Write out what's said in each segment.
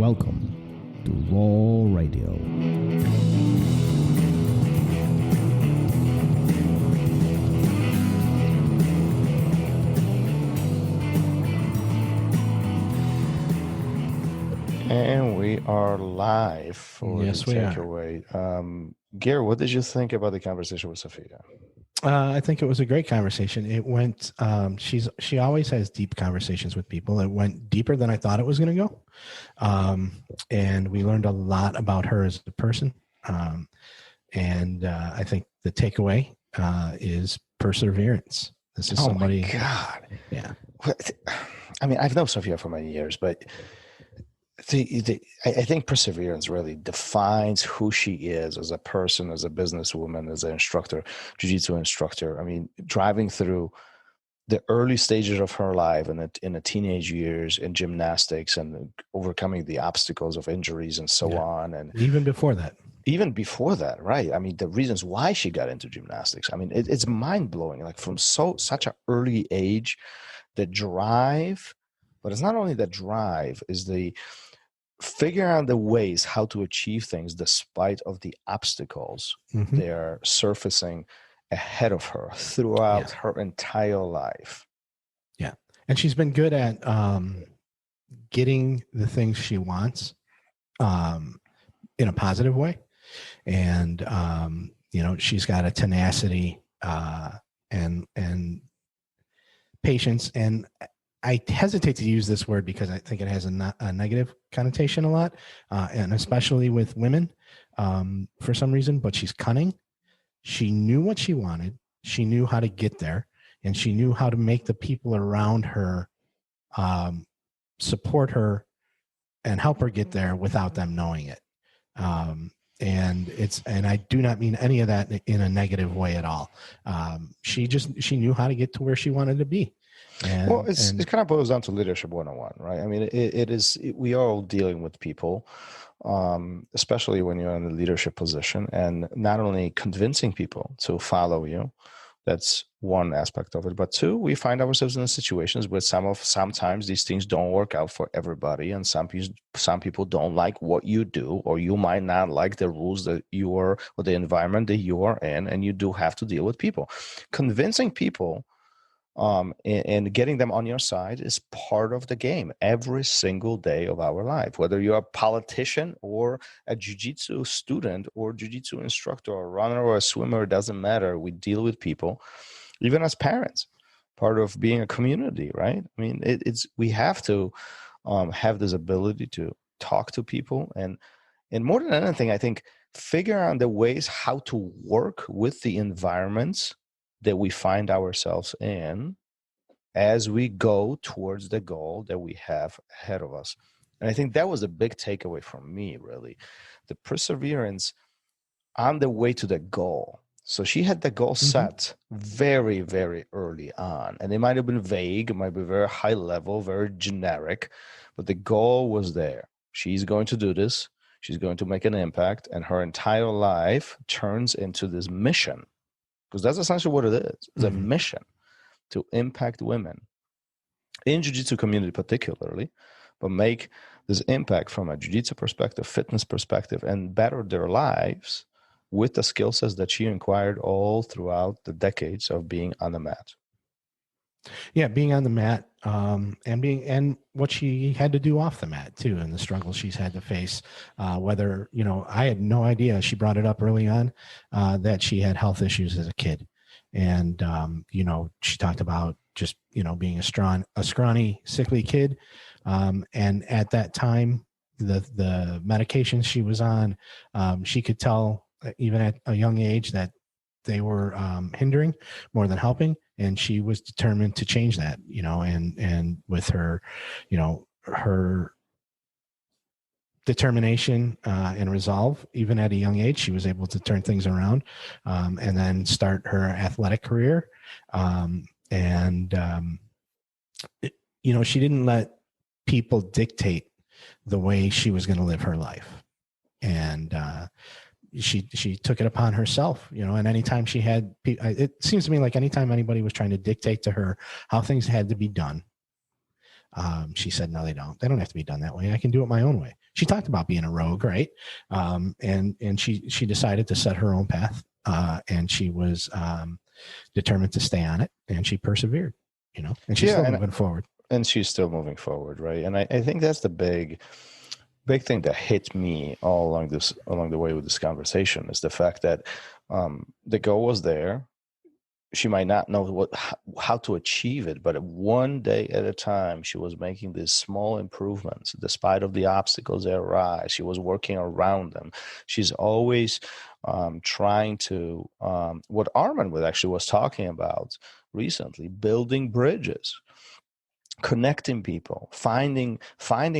Welcome to Raw Radio. And we are live for Yes, the we are. takeaway. Gary, what did you think about the conversation with Sophia? I think it was a great conversation. It went. She always has deep conversations with people. It went deeper than I thought it was going to go, and we learned a lot about her as a person. And I think the takeaway is perseverance. This is somebody. My God. Yeah. I mean, I've known Sophia for many years, but I think perseverance really defines who she is as a person, as a businesswoman, as an instructor, jiu-jitsu instructor. I mean, driving through the early stages of her life and in the teenage years in gymnastics and overcoming the obstacles of injuries and so on. And even before that, right? I mean, the reasons why she got into gymnastics. I mean, it's mind-blowing. Like from such an early age, the drive, but it's not only the drive, is the figure out the ways how to achieve things despite of the obstacles they're surfacing ahead of her throughout her entire life. Yeah. And she's been good at getting the things she wants in a positive way. And, she's got a tenacity and patience. And I hesitate to use this word because I think it has a negative connotation a lot, and especially with women for some reason, but she's cunning. She knew what she wanted. She knew how to get there, and she knew how to make the people around her support her and help her get there without them knowing it. And I do not mean any of that in a negative way at all. She knew how to get to where she wanted to be. It kind of boils down to leadership 101, right? I mean, we are all dealing with people, especially when you're in a leadership position, and not only convincing people to follow you, that's one aspect of it, but two, we find ourselves in situations where sometimes these things don't work out for everybody, and some people don't like what you do, or you might not like the rules that you are, or the environment that you are in, and you do have to deal with people. Convincing people and getting them on your side is part of the game every single day of our life. Whether you're a politician or a jiu-jitsu student or jiu-jitsu instructor or runner or a swimmer, it doesn't matter. We deal with people, even as parents, part of being a community, right? I mean, we have to have this ability to talk to people, and more than anything, I think figure out the ways how to work with the environments that we find ourselves in as we go towards the goal that we have ahead of us. And I think that was a big takeaway from me, really. The perseverance on the way to the goal. So she had the goal set very, very early on. And it might have been vague, it might be very high level, very generic, but the goal was there. She's going to do this. She's going to make an impact, and her entire life turns into this mission. Because that's essentially what it is. It's a mission to impact women in jiu-jitsu community particularly, but make this impact from a jiu-jitsu perspective, fitness perspective, and better their lives with the skill sets that she acquired all throughout the decades of being on the mat. Yeah, being on the mat, and what she had to do off the mat too, and the struggles she's had to face. Whether I had no idea. She brought it up early on that she had health issues as a kid, and she talked about just being a scrawny, sickly kid, and at that time, the medications she was on, she could tell even at a young age that they were hindering more than helping, and she was determined to change that. And with her, her determination and resolve, even at a young age, she was able to turn things around and then start her athletic career. She didn't let people dictate the way she was going to live her life, and she took it upon herself, and anytime she had, it seems to me like anytime anybody was trying to dictate to her how things had to be done, She said, no, they don't. They don't have to be done that way. I can do it my own way. She talked about being a rogue, right? And she decided to set her own path, and she was determined to stay on it, and she persevered, and she's still moving forward. And she's still moving forward, right? And I think that's the big thing that hit me all along the way with this conversation is the fact that the goal was there. She might not know how to achieve it, but one day at a time, she was making these small improvements, despite of the obstacles that arise. She was working around them. She's always trying to, what Armin actually was talking about recently, building bridges, connecting people, finding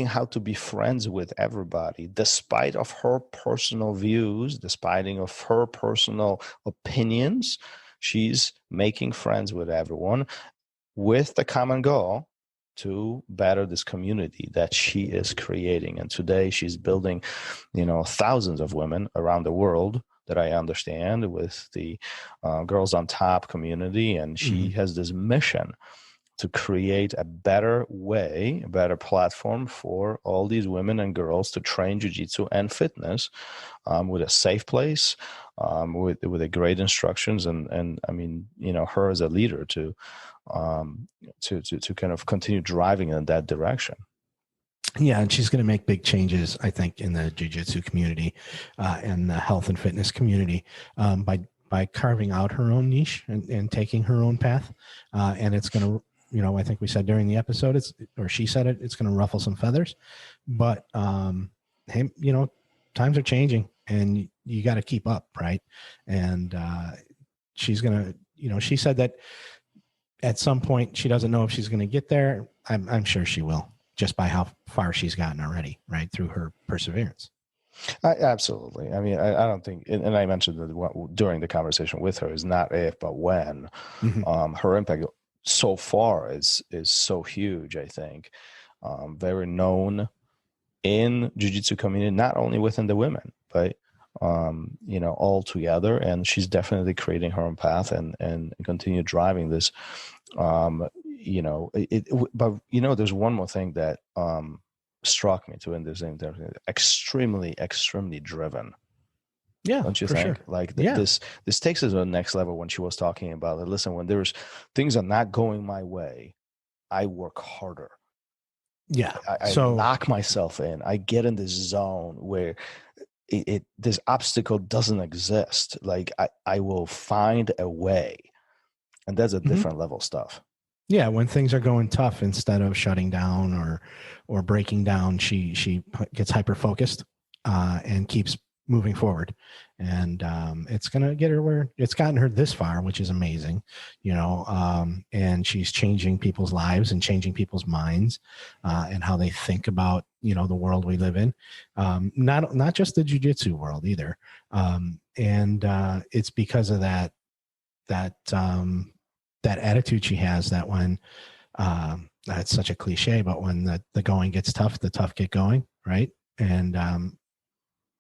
how to be friends with everybody, despite of her personal views, despite of her personal opinions. She's making friends with everyone with the common goal to better this community that she is creating. And today she's building, thousands of women around the world that I understand with the Girls on Top community. And she has this mission to create a better way, a better platform for all these women and girls to train jiu-jitsu and fitness with a safe place, with a great instructions, and I mean, her as a leader to kind of continue driving in that direction. Yeah, and she's going to make big changes, I think, in the jiu-jitsu community and the health and fitness community by carving out her own niche and taking her own path, and it's going to. I think we said during the episode, she said it's going to ruffle some feathers, but, hey, times are changing and you got to keep up. Right. And, she's going to, she said that at some point she doesn't know if she's going to get there. I'm sure she will, just by how far she's gotten already, right, through her perseverance. Absolutely. I mean, I don't think, and I mentioned that during the conversation with her is not if, but when. Her impact so far is so huge. I think very known in jiu-jitsu community, not only within the women, but all together. And she's definitely creating her own path and continue driving this. But there's one more thing that struck me too in this interview. Extremely driven. Yeah, don't you think? Sure. Like this takes us to the next level when she was talking about it. Listen, when there's things are not going my way, I work harder. Yeah. I lock myself in. I get in this zone where this obstacle doesn't exist. Like I will find a way. And that's a different level stuff. Yeah, when things are going tough, instead of shutting down or breaking down, she gets hyper focused and keeps moving forward, and it's gonna get her where it's gotten her this far, which is amazing, and she's changing people's lives and changing people's minds and how they think about the world we live in, not just the jiu-jitsu world either, and it's because of that attitude she has, that when that's such a cliche, but when the going gets tough, the tough get going, right?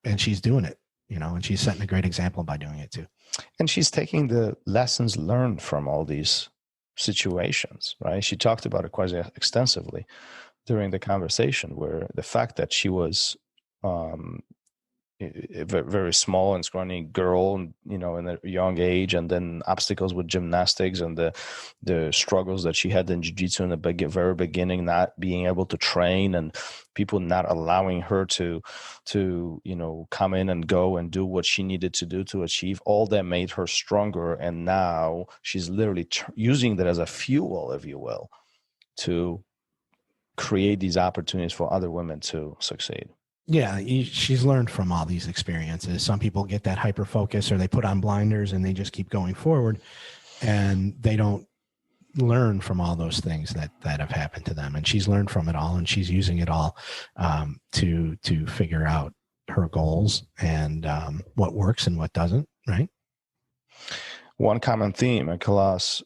And she's doing it, and she's setting a great example by doing it too. And she's taking the lessons learned from all these situations, right? She talked about it quite extensively during the conversation, where the fact that she was a very small and scrawny girl, in a young age, and then obstacles with gymnastics and the struggles that she had in jiu-jitsu in the very beginning, not being able to train and people not allowing her to come in and go and do what she needed to do to achieve. All that made her stronger, and now she's literally using that as a fuel, if you will, to create these opportunities for other women to succeed. Yeah, she's learned from all these experiences. Some people get that hyper focus, or they put on blinders and they just keep going forward, and they don't learn from all those things that have happened to them. And she's learned from it all, and she's using it all to figure out her goals and what works and what doesn't. Right. One common theme across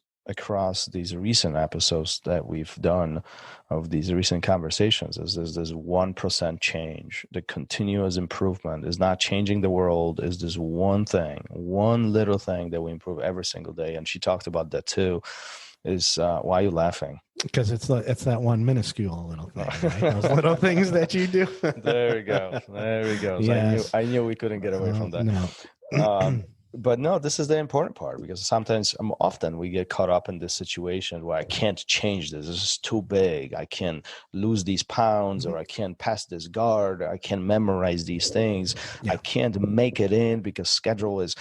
these recent episodes that we've done of these recent conversations is this 1% change. The continuous improvement is not changing the world, is this one thing, one little thing that we improve every single day. And she talked about that too, is why are you laughing? Because it's that one minuscule little thing, right? Those little things that you do. There we go. There we go. Yes. I knew we couldn't get away from that. No. But no, this is the important part, because sometimes, often we get caught up in this situation where I can't change this. This is too big. I can lose these pounds, or I can't pass this guard. I can't memorize these things. Yeah. I can't make it in because schedule is,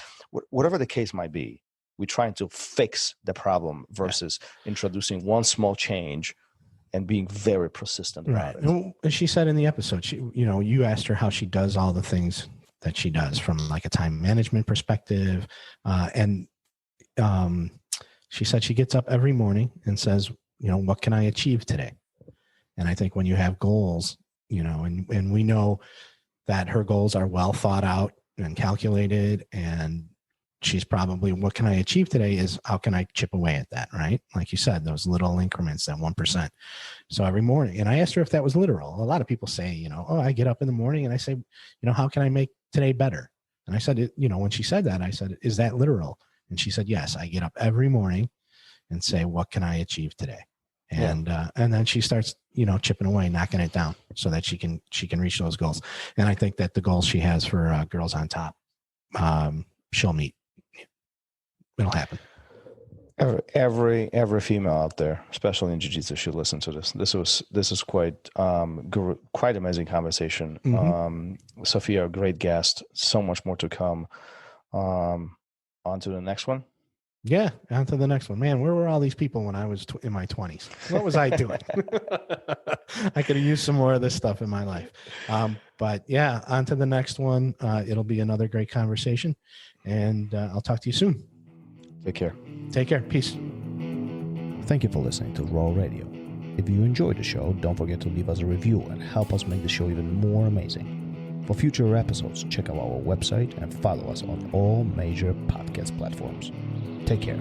whatever the case might be. We're trying to fix the problem versus introducing one small change and being very persistent about it. And she said in the episode, you asked her how she does all the things that she does from like a time management perspective. And she said she gets up every morning and says, what can I achieve today? And I think when you have goals, and we know that her goals are well thought out and calculated, and she's probably, what can I achieve today is how can I chip away at that, right? Like you said, those little increments, that 1%. So every morning, and I asked her if that was literal. A lot of people say, I get up in the morning and I say, how can I make today better? And I said, when she said that, I said, is that literal? And she said, yes, I get up every morning and say, what can I achieve today? And then she starts, chipping away, knocking it down so that she can reach those goals. And I think that the goals she has for Girls on Top, she'll meet. It'll happen. Every female out there, especially in jiu-jitsu, should listen to this. This is quite amazing conversation. Mm-hmm. Sophia, great guest. So much more to come. On to the next one. Yeah, on to the next one. Man, where were all these people when I was in my 20s? What was I doing? I could have used some more of this stuff in my life. But yeah, on to the next one. It'll be another great conversation, and I'll talk to you soon. Take care. Take care. Peace. Thank you for listening to Raw Radio. If you enjoyed the show, don't forget to leave us a review and help us make the show even more amazing. For future episodes, check out our website and follow us on all major podcast platforms. Take care.